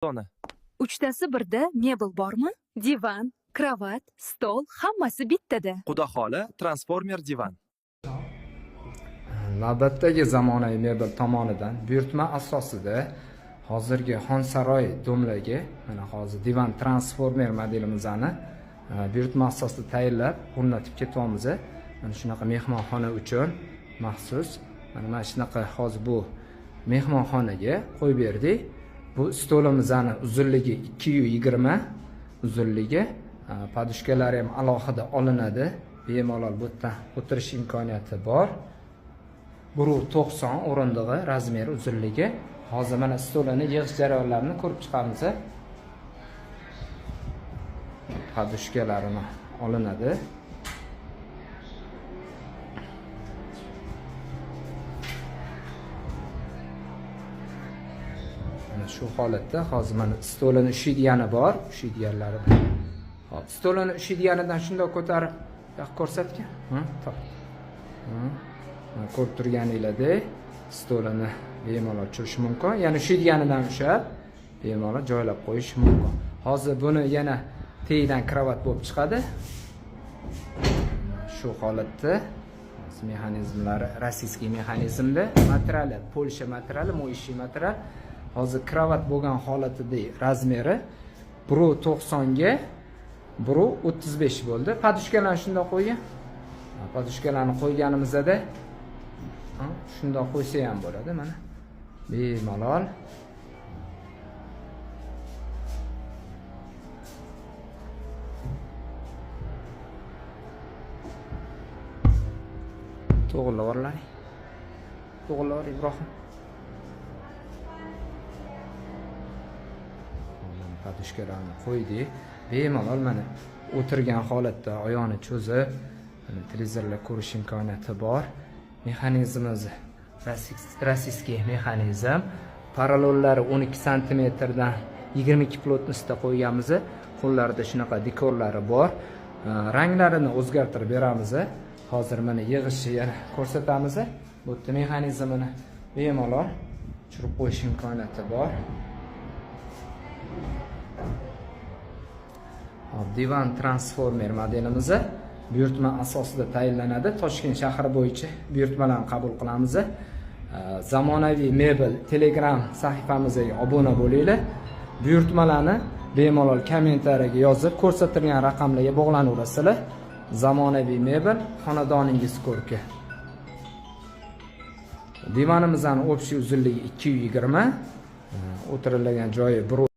Soni. Uchtasi birda mebel bormi? Divan, kravat, stol, hammasi bittada. Xudo xola, transformer divan. Navbatdagi zamonaviy mebel tomonidan buyurtma asosida hozirgi Xonsaroy domlagi mana hozir divan transformer modelimizni buyurtma asosida tayyorlab o'rnatib ketyapmiz. Mana shunaqa mehmonxona uchun maxsus mana shunaqa hozir bu mehmonxonaga qo'yib berdik. Bu stolimizni uzunligi 220 uzunligi, podushkalari ham alohida olinadi. Bemalol bu yerda o'tirish imkoniyati bor. 1.90 o'rindig'i, razmeri, uzunligi. Hozir mana stolini yig'ish jarayonlarini ko'rib chiqamiz. Podushkalarini olinadi. Mana shu holatda hozir mana stolini ushiydigani bor, ushiydiganlari bor. Hop, stolini ushiydiganidan shunday ko'tarib ko'rsatgan. Ko'rib turganingizdek, stolini bemalol tushirish mumkin. Ya'ni ushiydiganidan ushlab bemalol joylab qo'yish mumkin. Hozir buni yana tegidan kravat bo'lib chiqadi. Shu holatda mexanizmlari rossiyskiy mexanizmda, materiali Polsha materiali, mo'yshiy material. Hozir kravat bo'lgan holatida razmeri 1.90 ga 1.35 bo'ldi. Podushkalarni shunday qo'ygan. Podushkalarni qo'yganimizda shunday qo'ysa ham bo'ladi mana. Bemalol to'g'rilar. To'g'rilar Ibrohim. Podushkalarni qo'ydik. Bemalol mana o'tirgan holatda oyoqni cho'zib, televizorlar ko'rish imkoniyati bor. Mexanizmimiz rossiyskiy mexanizm. Parallollari 12 sm dan 22 plotnosida qo'yganmiz. Qo'llarida shunaqa dekorlari bor. Ranglarini o'zgartirib beramiz. Hozir mana yig'ishni yana ko'rsatamiz. Bu yerda mexanizmini bemalol tushirib qo'yish imkoniyati bor. Divan transformer modelimiz buyurtma asosida tayyorlanadi. Toshkent shahri bo'yicha buyurtmalarni qabul qilamiz. Zamonaviy mebel Telegram sahifamizga obuna bo'linglar. Buyurtmalarni bemalol kommentariyaga yozib, ko'rsatilgan raqamlarga bog'lanaverasizlar. Zamonaviy mebel xonadoningiz ko'rki. Divanimizning общий uzunligi 220, o'tirilgan joyi 1